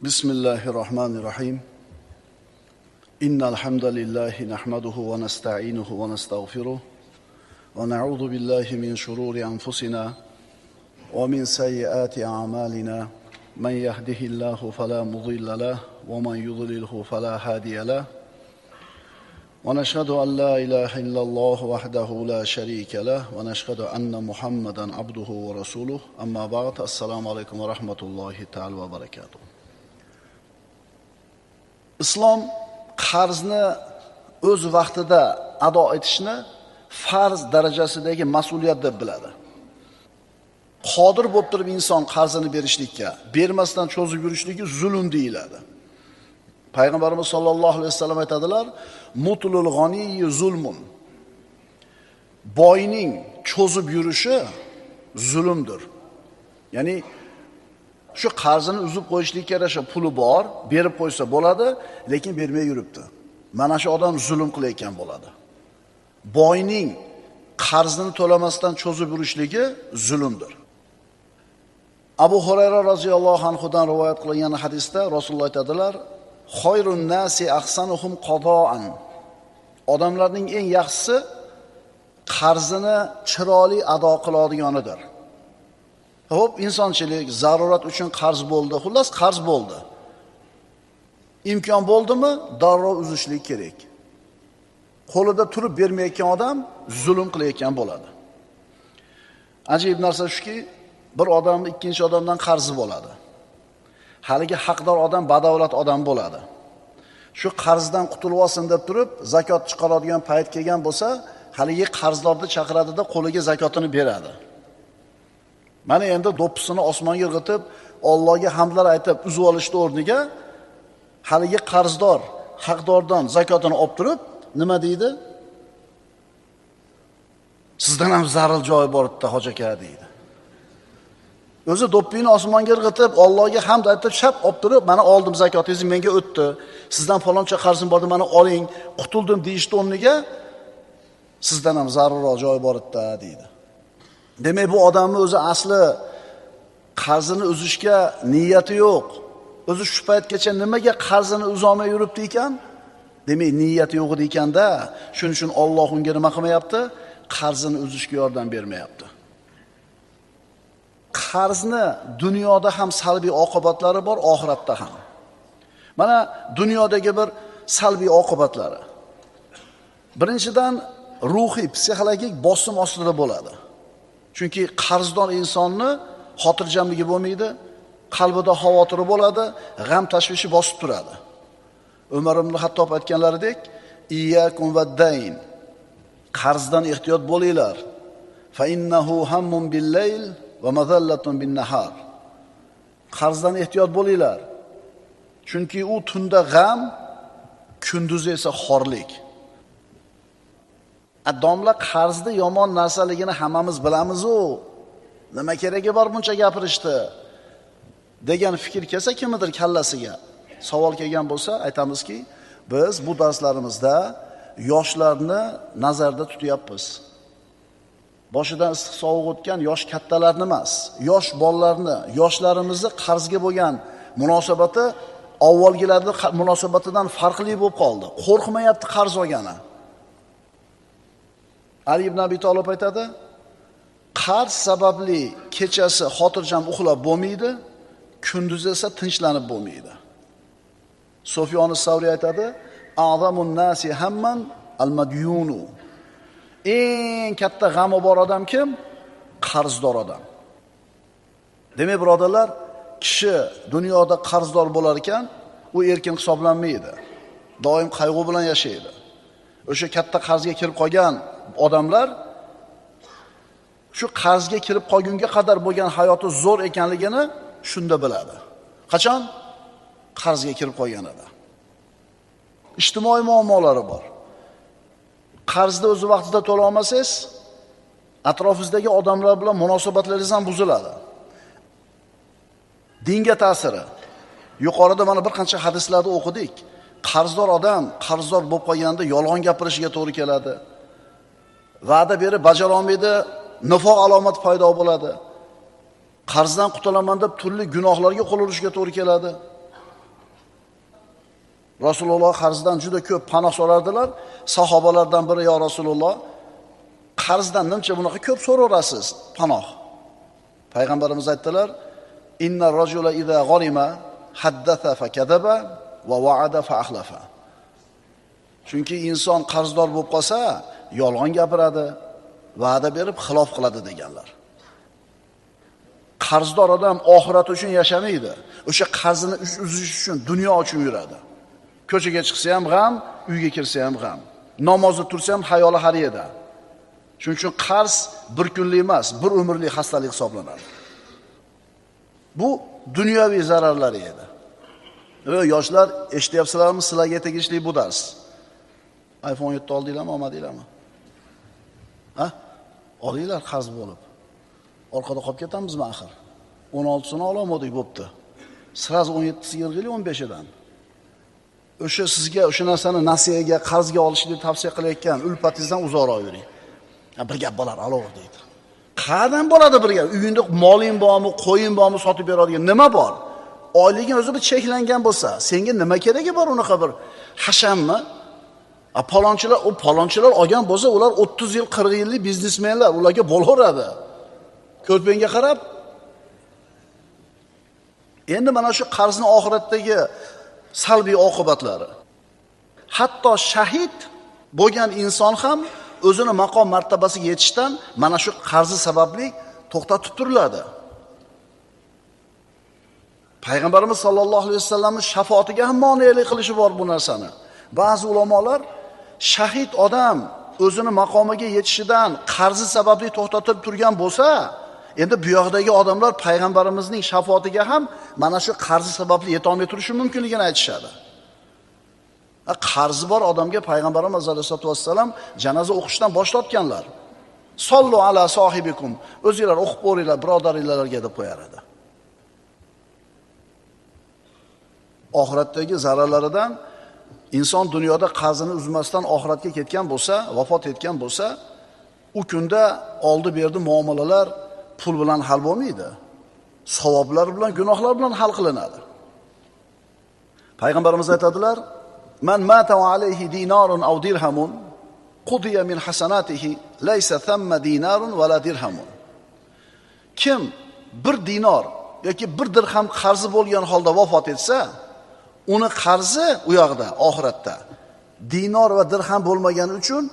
بسم الله الرحمن الرحيم إن الحمد لله نحمده ونستعينه ونستغفره ونعوذ بالله من شرور أنفسنا ومن سيئات أعمالنا من يهده الله فلا مضل له ومن يضلله فلا هادي له ونشهد أن لا إله إلا الله وحده لا شريك له ونشهد أن محمدا عبده ورسوله أما بعد السلام عليكم ورحمة الله تعالى وبركاته. Islom qarzni o'z vaqtida ado etishni farz darajasidagi mas'uliyat deb biladi. Qodir bo'lib turib inson qarzini berishlikka, bermasdan cho'zib yurishligi zulm deyiladi. Payg'ambarimiz sollallohu alayhi vasallam aytadilar: "Mutlul g'aniy zulmun." Boyning cho'zib yurishi zulmdir. Ya'ni shu qarzini uzib qo'yishlikka yarasha puli bor, berib qo'ysa bo'ladi, lekin bermay yuribdi. Mana shu odam zulm qilayotgan bo'ladi. Boyning qarzini to'lamasdan cho'zib yurishligi zulmdir. Abu Hurayra roziyallohu anhudan rivoyat qilingan hadisda Rasululloh aytadilar: "Xoyrun nasi ahsanuhum qadoan." Odamlarning eng yaxshisi qarzini chiroyli ado qiladiganidir. Hop, insonchilik, zarurat uchun qarz bo'ldi. Xullas qarz bo'ldi. Imkon bo'ldimi, darrov uzishlik kerak. Qo'lida turib bermayotgan odam zulm qilayotgan bo'ladi. Ajib narsa shuki, bir odamning ikkinchi odamdan qarzi bo'ladi. Haligi haqdor odam badavlat odam bo'ladi. Shu qarzdan qutulib olsin deb turib, zakot chiqaradigan payt kelgan bo'lsa, haligi qarzdorni chaqiradi-da, qo'liga zakotini beradi. Mana endi do'ppisini osmonga irg'itib, Allohga hamdlar aytib uzib olishni o'rniga haligi qarzdor haqdordan zakotini olib turib, nima deydi? Sizdan ham zaril joyi bor edi, hoji aka deydi. O'zi do'ppini osmonga irg'itib, Allohga hamd aytib, shap olib turib, mana oldim zakotingizni, menga o'tdi. Sizdan faloncha qarzim bor edi, mana oling, qutuldim deyishni o'rniga sizdan ham zarilroq joyi bor edi deydi. Demak, bu odamning o'zi asli qarzini uzishga niyati yo'q. O'zi shu paytgacha nimaga qarzini uzolmay yuribdi ekan? Demak, niyati yo'q edi ekanda, shuning uchun Alloh unga nima qilmayapti? Qarzini uzishga yordam bermayapti. Qarzni dunyoda ham salbiy oqibatlari bor, oxiratda ham. Mana dunyodagi bir salbiy oqibatlari. Birinchidan, ruhiy, psixologik bosim ostida bo'ladi. Chunki qarzdor insonni xotirjamligi bo'lmaydi, qalbida xavotiri bo'ladi, g'am tashvishi bosib turadi. Umar ibn Hattob aytganlaridek, "Iyyakum vad-dayn." Qarzdan ehtiyot bo'linglar. Fa innahu hammun bil-layl va mazallatun bin-nahar. Qarzdan ehtiyot bo'linglar. Chunki u tunda g'am, kunduzi esa xorlik. Domla qarzni yomon narsaligini hammamiz bilamiz-ku. Nima keragi bor buncha gapirishdi? Degan fikr kelsa kimdir kallasiga, savol kelgan bo'lsa, aytamizki, biz bu darslarimizda yoshlarni nazarda tutyapmiz. Boshidan issiq sovuq o'tgan yosh kattalarni emas, yosh bolalarni, yoshlarimizni qarzga bo'lgan munosabati avvalgilarning munosabatidan farqli bo'lib qoldi. Qo'rqmayapti qarz olgani. Ali ibn Abi Talib aytadi, qarz sababli kechasi xotirjam uxlab bo'lmaydi, kunduzi esa tinchlanib bo'lmaydi. Sufyon as-Savri aytadi, "A'zamun nasi hamman al-madyunu." Eng katta g'ami bor odam kim? Qarzdor odam. Demak, birodarlar, kishi dunyoda qarzdor bo'lar ekan, u erkin hisoblanmaydi. Doim qayg'u bilan yashaydi. O'sha katta qarzga kirib qolgan odamlar shu qarzga kirib qolgunga qadar bo'lgan hayoti zo'r ekanligini shunda biladi. Qachon? Qarzga kirib qolganida. Ijtimoiy muammolari bor. Qarzni o'z vaqtida to'la olmasangiz, atrofingizdagi odamlar bilan munosabatlaringiz ham buziladi. Dinga ta'siri. Yuqorida mana bir qancha hadislarda o'qidik. Qarzdor odam qarzdor bo'lib qolganda yolg'on gapirishiga to'g'ri keladi. Va'da berib bajara olmaydi, nifoq alomati paydo bo'ladi. Qarzdan qutulaman deb turli gunohlarga qo'l urishga to'g'ri keladi. Rasululloh qarzdan juda ko'p panoh so'rardilar. Sahobalardan biri: "Ya Rasululloh, qarzdan nimcha bunaqa ko'p so'raverasiz panoh?" Payg'ambarimiz aytdilar: "Inna rajula idza g'arima haddatha fa kadaba va wa'ada fa akhlafa." Chunki inson qarzdor bo'lib qolsa, yolg'on gapiradi, va'da berib xilof qiladi deganlar. Qarzdor odam oxirat uchun yashamaydi. O'sha qarzini uzish uchun dunyo uchun yuradi. Ko'chaga chiqsa ham g'am, uyga kirsa ham g'am. Namozda tursa ham xayoli har yerda. Shuning uchun qarz bir kunlik emas, bir umrlik xastalik hisoblanadi. Bu dunyoviy zararlari edi. Yoshlar, eshityapsizlarmi? Sizlarga tegishli bu dars. iPhone 7 oldinglarmi, olmadinglarmi? Ha? Olinglar qarz bo'lib. Orqada qolib ketamizmi axir? 16sini ololmadik bo'pti. Siz 17siga yig'ili 15idan. O'sha sizga o'sha narsani nasiyaga, qarzga olishni tavsiya qilayotgan ulpatingizdan uzoqroq yuring. Bir gap bo'lar, alov deydi. Qayerdan bo'ladi bir gap? Uyingda moling bormi, qo'ying bormi sotib beradigan nima bor? Oyliging o'zi bir cheklangan bo'lsa, senga nima keragi bor unaqa bir hashammi? Palonchilar olgan bo'lsa, ular 30 yil, 40 yillik biznesmenlar, ularga bo'laveradi. Ko'rpangga qarab. Endi mana shu qarzni oxiratdagi salbiy oqibatlari. Hatto shahid bo'lgan inson ham o'zini maqom martabasiga yetishdan mana shu qarzi sababli to'xtatib turiladi. Payg'ambarimiz sollallohu alayhi vasallamning shafoatiga ham monelik qilishi bor bu narsani. Ba'zi ulamolar shahid odam o'zini maqomiga yetishidan qarzi sababli to'xtatib turgan bo'lsa, endi bu yoqdagi odamlar payg'ambarimizning shafoatiga ham mana shu qarzi sababli yeta olmay turishi mumkinligini aytishadi. Qarzi bor odamga payg'ambarimiz sollallohu alayhi vasallam janoza o'qishdan boshlatganlar. Sollu ala sohibikum, o'zingizlar o'qib qo'ringlar birodaringlarga deb qo'yar edi. Oxiratdagi zararlaridan inson dunyoda qarzini uzmasdan oxiratga ketgan bo'lsa, vafot etgan bo'lsa, u kunda oldi-berdi muomalalar pul bilan hal bo'lmaydi. Savoblar bilan, gunohlar bilan hal qilinadi. Payg'ambarimiz aytadilar: "Man mata va alayhi dinarun aw dirhamun qudiya min hasanatihi laysa thamma dinarun va la dirhamun." Kim bir dinor yoki bir dirham qarzi bo'lgan holda vafot etsa, uni qarzi u yoqda oxiratda dinor va dirham bo'lmagani uchun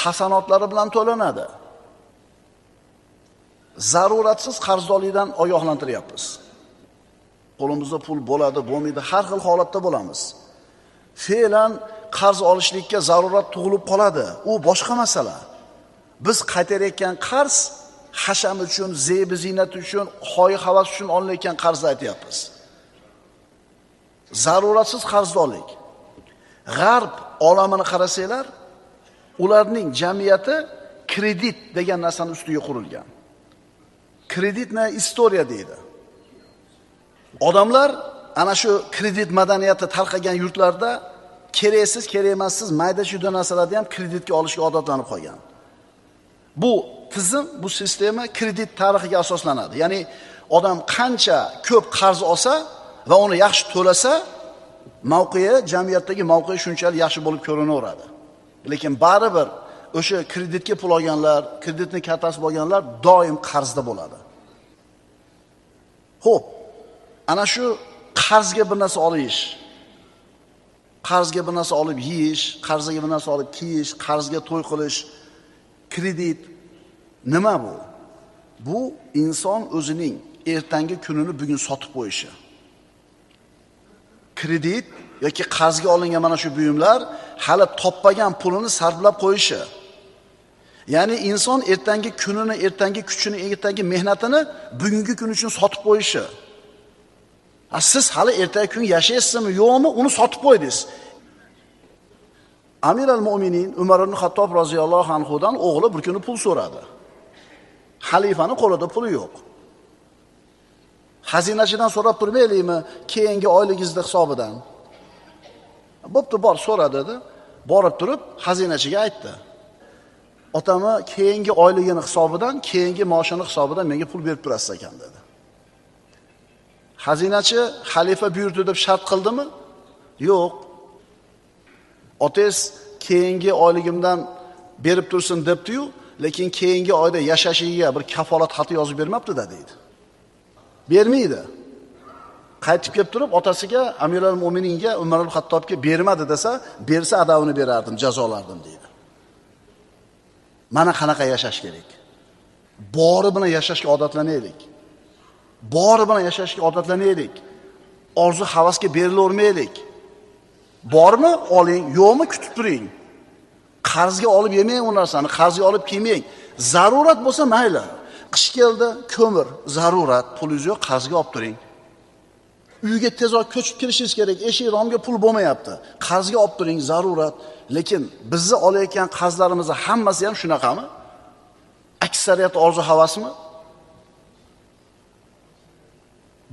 hasanotlari bilan to'lanadi. Zaruratsiz qarzdorlikdan ogohlantiryapmiz. Qo'limizda pul bo'ladi, bo'lmaydi, har xil holatda bo'lamiz. Fe'lan qarz olishlikka zarurat tug'ilib qoladi. U boshqa masala. Biz qaytarayotgan qarz hasham uchun, zeb-u ziynat uchun, hoy-havas uchun olinayotgan qarzni aytyapmiz. Zaruratsiz qarzdorlik. G'arb olamini qarasanglar, ularning jamiyati kredit degan narsani ustiga qurilgan. Kreditna istoriya deydi. Odamlar ana shu kredit madaniyati tarqagan yurtlarda keraksiz, kerakmassiz mayda-chuyda narsalarni ham kreditga olishga odatlanib qolgan. Bu tizim, bu sistema kredit tarixiga asoslanadi. Ya'ni odam qancha ko'p qarz olsa va uni yaxshi to'lasa, mavqei, jamiyatdagi mavqei shunchalik yaxshi bo'lib ko'rinaveradi. Lekin baribir o'sha kreditga pul olganlar, kreditni kattasi bo'lganlar doim qarzda bo'ladi. Xo'p, ana shu qarzga bir narsa olish, qarzga bir narsa olib yeyish, qarzga bir narsa olib kiyish, qarzga to'y qilish, kredit nima bu? Bu inson o'zining ertangi kunini bugun sotib qo'yishi. Kredit yoki qarzga olingan mana shu buyumlar hali topmagan pulini sarflab qo'yishi. Ya'ni inson ertangi kunini, ertangi kuchini, ertangi mehnatini bugungi kun uchun sotib qo'yishi. Siz hali ertangi kun yashaysizmi, yo'qmi, uni sotib qo'ydingiz. Amir al-Mu'minin Umar ibn Xattob roziyallohu anhudan o'g'li bir kuni pul so'radi. Xalifaning qo'lida puli yo'q. Xazinachidan so'rab turmaylikmi, keyingi oyligingizning hisobidan? Bo'pti, bor so'ra dedi. Borib turib xazinachiga aytdi. Otami keyingi oyligini hisobidan, keyingi maoshini hisobidan menga pul berib turasiz ekan dedi. Xazinachi xalifa buyurdi deb shart qildimi? Yo'q. Otangiz keyingi oyligimdan berib tursin debdi-yu, lekin keyingi oyda yashashiga bir kafolat xati yozib bermabdi-da deydi. Bermaydi. Qaytib kelib turib otasiga, Amirul Mo'mininga, Umar al-Xattobga bermadi desa, bersa adavini berardim, jazolardim deydi. Mana qanaqa yashash kerak. Bori bilan yashashga odatlanaylik. Bori bilan yashashga odatlanaylik. Orzu havasga berilavermaylik. Bormi oling, yo'qmi kutib turing. Qarzga olib yemang u narsani, qarzga olib kiymang. Zarurat bo'lsa mayli. Qish keldi, ko'mir, zarurat, pulingiz yo'q, qarzga olib turing. Uyga tezroq ko'chib kirishingiz kerak, eshik romga pul bo'lmayapti. Qarzga olib turing, zarurat. Lekin bizni olayotgan qarzlarimizni hammasi ham shunaqami? Aksariyati orzu havasmi?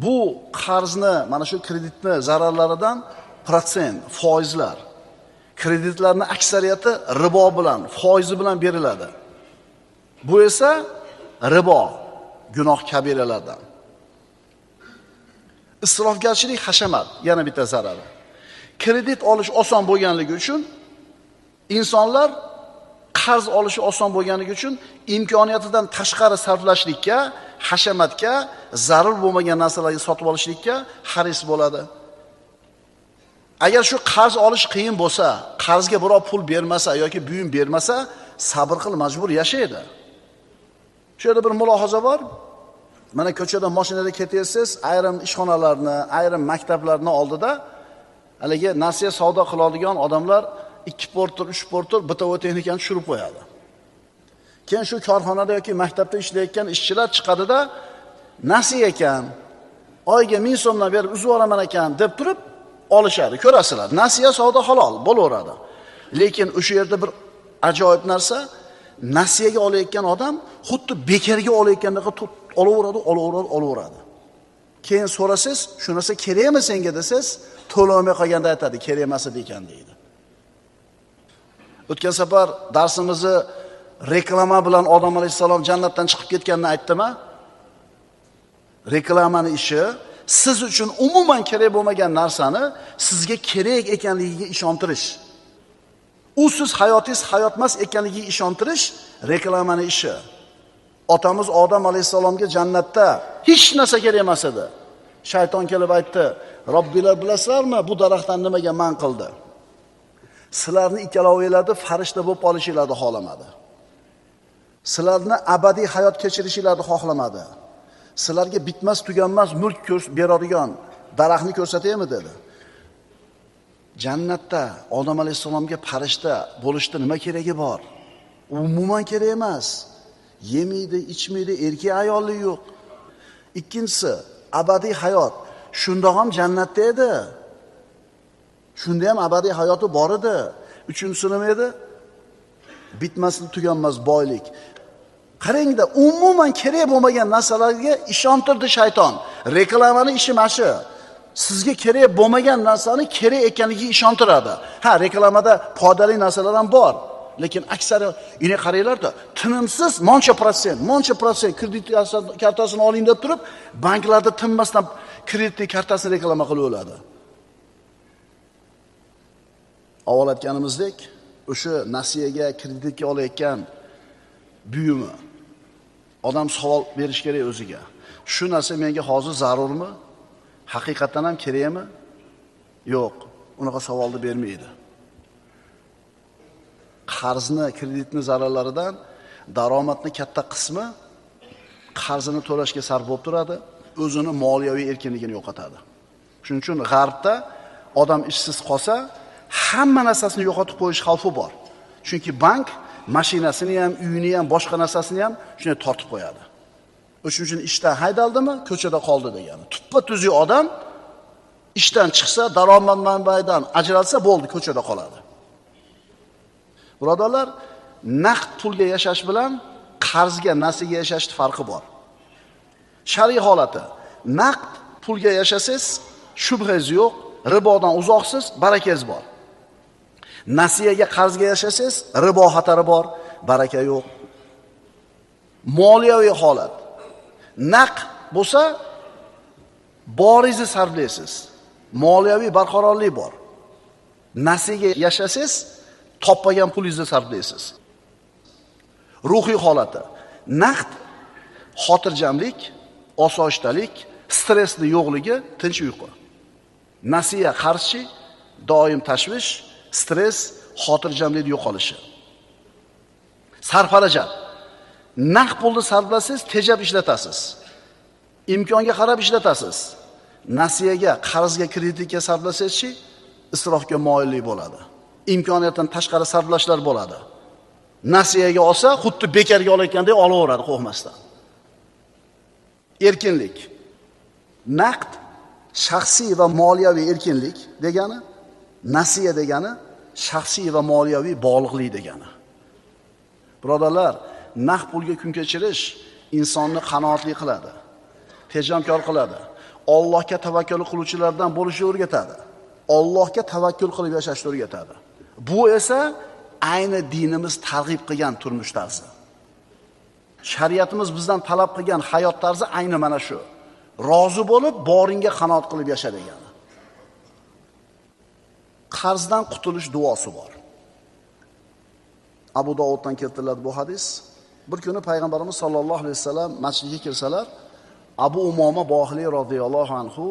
Bu qarzni, mana shu kreditni zararlaridan protsent, foizlar. Kreditlarning aksariyati ribo bilan, foizi bilan beriladi. Bu esa ribo, gunoh kabiralardan. Isrofgarchilik, hashamat yana bitta zarari. Kredit olish oson bo'lganligi uchun insonlar qarz olishi oson bo'lganligi uchun imkoniyatidan tashqari sarflashlikka, hashamatga, zarur bo'lmagan narsalarni sotib olishlikka haris bo'ladi. Agar shu qarz olish qiyin bo'lsa, qarzga birov pul bermasa yoki buyum bermasa, sabr qil, majbur yashaydi. Shu yerda bir mulohaza bor. Mana ko'chada mashinada ketyapsiz, ayrim ishxonalarni, ayrim maktablarni oldida haligi nasiya savdo qiladigan odamlar 2 portur, 3 portur bitovo texnikani tushirib qo'yadi. Keyin shu korxonada yoki maktabda ishlayotgan ishchilar chiqadida nasiya ekan, oyga 1000 so'mdan berib uzib olaman ekan deb turib olishadi. Ko'rasizlar, nasiya savdo halol bo'laveradi. Lekin o'sha yerda bir ajoyib narsa, nasiyaga olayotgan odam xuddi bekarga olayotgandek olaveradi. Keyin so'rasiz, shu narsa kerakmi senga desiz, to'lamay qolganda aytadi, kerak emas ekan deydi. O'tgan safar darsimizni reklama bilan Odam alayhisalom jannatdan chiqib ketganini aytdim-a? Reklamani ishi siz uchun umuman kerak bo'lmagan narsani sizga kerak ekanligiga ishontirish. Usiz hayotingiz hayotmas ekanligiga ishontirish reklamani ishi. Otamiz Odam alayhisalomga jannatda hech narsa kerak emas edi. Shayton kelib aytdi: "Robbilar bilasizlarmi, bu daraxtdan nimaga man qildi? Sizlarni ikkalovinglarni farishta bo'lib olishinglarni xohlamadi. Sizlarni abadiy hayot kechirishinglarni xohlamadi. Sizlarga bitmas tuganmas mulk beradigan daraxtni ko'rsataymi?" dedi. Jannatda Odam alayhisalomga farishta bo'lishda nima keragi bor? Umuman kerak emas. Yemaydi, ichmaydi, erkak ayolli yo'q. Ikkinchisi, abadiy hayot. Shundoq ham jannatda edi. Shunda ham abadiy hayoti bor edi. Uchinchisi nima edi? Bitmas tuganmas boylik. Qarangda, umuman kerak bo'lmagan narsalarga ishontirdi shayton. Reklamani ishi mana shu. Sizga kerak bo'lmagan narsani kerak ekanligiga ishontiradi. Ha, reklamada foydali narsalar ham bor. Lekin aksari ine qaranglarda, tinimsiz moncha protsent kredit kartasini oling deb turib, banklarda tinmasdan kredit kartasini reklama qilib o'ladi. Avval aytganimizdek, o'sha nasiyaga, kreditga olayotgan buyumi odam savol berish kerak o'ziga. Shu narsa menga hozir zarurmi? Haqiqatan ham kerakmi? Yo'q, unaqa savolni bermaydi. Qarzni, kreditni zararlaridan daromadning katta qismi qarzini to'lashga sarf bo'lib turadi, o'zini moliyaviy erkinligini yo'qotadi. Shuning uchun g'arbda odam ishsiz qolsa, hamma narsasini yo'qotib qo'yish xavfi bor. Chunki bank mashinasini ham, uyini ham, boshqa narsasini ham shunday tortib qo'yadi. O'shuning uchun ishdan haydaldimi, ko'chada qoldi degani. Tuppa-tuzuk odam ishdan chiqsa, daromad manbaidan ajralsa bo'ldi, ko'chada qoladi. Birodarlar, naqd pulga yashash bilan qarzga, nasiyaga yashashning farqi bor. Shar'iy holati: naqd pulga yashasangiz, shubhangiz yo'q, ribodan uzoqsiz, barakangiz bor. Nasiyaga, qarzga yashasangiz, ribo xatari bor, baraka yo'q. Moliyaviy holat: naqd bo'lsa, boringizni sarflaysiz. Moliyaviy barqarorlik bor. Nasiyaga yashasangiz, topmagan pulingizni sarflaysiz. Ruhiy holati. Naqd xotirjamlik, osoyishtalik, stressni yo'qligi, tinch uyqu. Nasiya qarshi doim tashvish, stress, xotirjamlik yo'qolishi. Sarfarajat. Naqd pulni sarflasangiz, tejab ishlatasiz. Imkonga qarab ishlatasiz. Nasiyaga, qarzga, kreditga sarflasangiz-chi, isrofga moyillik bo'ladi. Imkoniyatdan tashqari sarflashlar bo'ladi. Nasiyaga olsa, xuddi bekarga olayotgandek olaveradi qo'rqmasdan. Erkinlik. Naqd shaxsiy va moliyaviy erkinlik degani, nasiya degani shaxsiy va moliyaviy bog'liqlik degani. Birodarlar, naqd pulga kun kechirish insonni qanoatli qiladi, tejamkor qiladi. Allohga tavakkul qiluvchilardan bo'lishni o'rgatadi. Allohga tavakkul qilib yashashni o'rgatadi. Bu esa ayni dinimiz targ'ib qilgan turmush tarzi. Shariatimiz bizdan talab qilgan hayot tarzi ayni mana shu. Rozi bo'lib, boringga qanoat qilib yasha degani. Qarzdan qutulish duosi bor. Abu Dovuddan keltiriladi bu hadis. Bir kuni payg'ambarimiz sollallohu alayhi vasallam masjidga kirsalar, Abu Umoma Bohili radhiyallohu anhu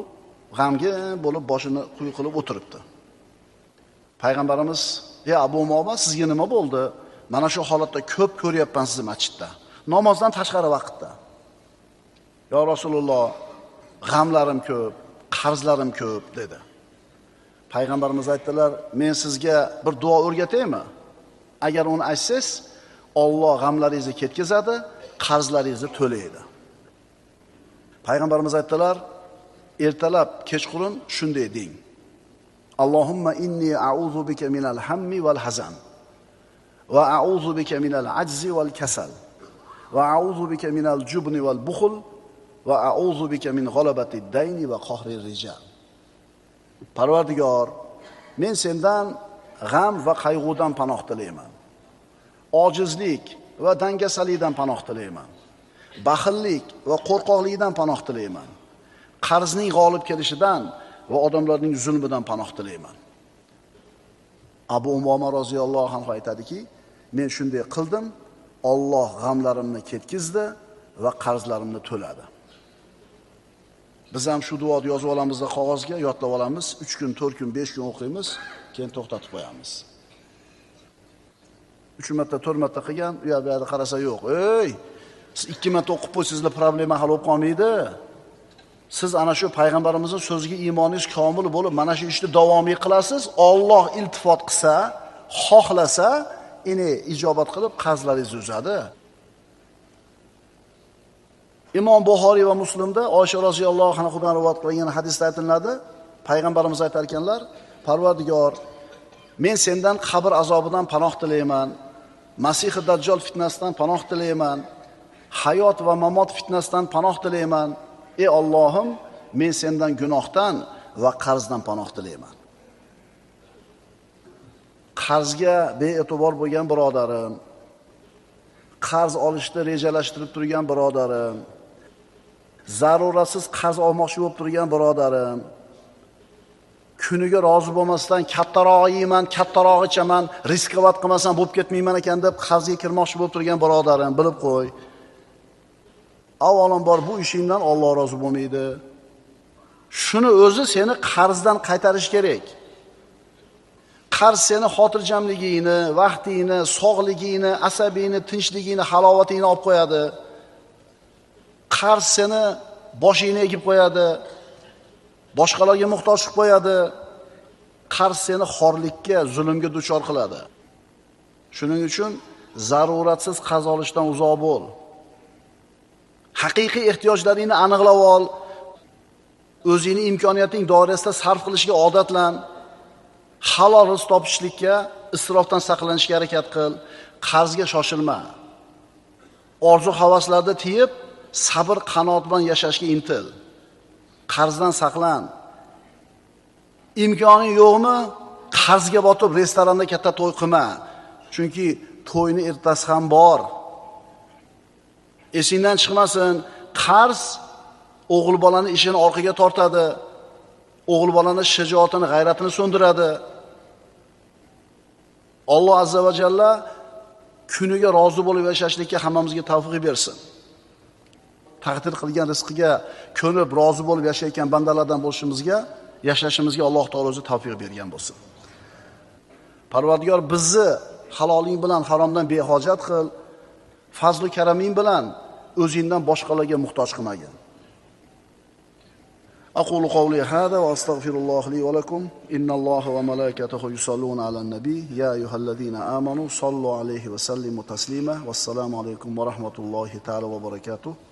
g'amgin bo'lib boshini quyi qilib o'tiribdi. Payg'ambarimiz: "Ey Abu Umoma, sizga nima bo'ldi? Mana shu holatda ko'p ko'ryapman sizni masjidda. Namozdan tashqari vaqtda." "Ya Rasululloh, g'amlarim ko'p, qarzlarim ko'p" dedi. Payg'ambarimiz aytdilar: "Men sizga bir duo o'rgataymi? Agar uni aytsangiz, Alloh g'amlaringizni ketkazadi, qarzlaringizni to'laydi." Payg'ambarimiz aytdilar: "Ertalab, kechqurun shunday deng. Allohumma inni a'udhu bika minal hammi wal hazan va a'udhu bika minal ajzi wal kasal va a'udhu bika minal jubni wal bukhl va a'udhu bika min g'alabatid dayni va qahrir rijal." Parvardigor, men sendan g'am va qayg'udan panoh tilayman. Ojizlik va dangasalikdan panoh tilayman. Baxillik va qo'rqoqlikdan panoh tilayman. Qarzning g'olib kelishidan va odamlarning zulmidan panoh tilayman. Abu Umoma roziyallohu anhu aytadiki, men shunday qildim, Alloh g'amlarimni ketkizdi va qarzlarimni to'ladi. Biz ham shu duoni yozib olamiz va qog'ozga yodlab olamiz. 3 kun, 4 kun, 5 kun o'qiymiz, keyin to'xtatib qo'yamiz. 3 marta, 4 marta qilgan, u yerda qarasa yo'q. Ey, siz 2 marta o'qib qo'ysangizlar problema hal bo'lib qolmaydi. Siz ana shu payg'ambarimizning so'ziga iymoningiz komil bo'lib, mana shu ishni davomiy qilasiz. Alloh iltifot qilsa, xohlasa, ijobat qilib qarzlaringizni uzadi. Imom Buxoriy va Muslimda Oysha roziyallohu anhadan rivoyat qilingan hadisda aytiladi, payg'ambarimiz aytar ekanlar: "Parvardigor, men sendan qabr azobidan panoh tilayman, Masih Dajjal fitnasidan panoh tilayman, hayot va mamot fitnasidan panoh tilayman. Ey Allohim, men sendan gunohdan va qarzdan panoh tilayman." Qarzga bee'tibor bo'lgan birodarim, qarz olishni rejalashtirib turgan birodarim, zaruratsiz qarz olmoqchi bo'lib turgan birodarim, kuniga rozi bo'lmasdan kattaroq yeyman, kattaroq ichaman, riskovat qilmasam bo'lib ketmayman ekan deb qarzga kirmoqchi bo'lib turgan birodarim, bilib qo'y. Avvalambor bu ishingdan Alloh rozi bo'lmaydi. Shuni o'zi seni qarzdan qaytarish kerak. Qarz seni xotirjamligingni, vaqtingni, sog'ligingni, asabingni, tinchligingni, halovatingni olib qo'yadi. Qarz seni boshingni egib qo'yadi. Boshqalarga muhtoj qilib qo'yadi. Qarz seni xorlikka, zulmga duchor qiladi. Shuning uchun zaruratsiz qarz olishdan uzoq bo'l. Haqiqiy ehtiyojlaringni aniqlab ol. O'zingning imkoniyating doirasida sarf qilishga odatlan. Halol rizq topishlikka, isrofdan saqlanishga harakat qil. Qarzga shoshilma. Orzu-havaslarni tiyib, sabr qanoat bilan yashashga intil. Qarzdan saqlan. Imkoning yo'qmi? Qarzga botib restoranda katta to'y qilma. Chunki to'yni ertasi ham bor. Esingdan chiqmasin, qarz o'g'il bolani ishini orqaga tortadi. O'g'il bolani shijoatini, g'ayratini so'ndiradi. Alloh azza va jalla kuniga rozi bo'lib yashashlikka hammamizga tavfiq bersin. Taqdir qilgan rizqiga ko'nib rozi bo'lib yashayotgan bandalardan bo'lishimizga, yashashimizga Alloh taolo o'zi tavfiq bergan bo'lsin. Parvardigor bizni haloling bilan haromdan behojat qil, fazl-u karaming bilan o'zingdan boshqalarga muhtoj qilmagin. أقول قولي هذا وأستغفر الله لي ولكم إن الله وملائكته يصلون على النبي يا أيها الذين آمنوا صلوا عليه وسلموا تسليما والسلام عليكم ورحمة الله تعالى وبركاته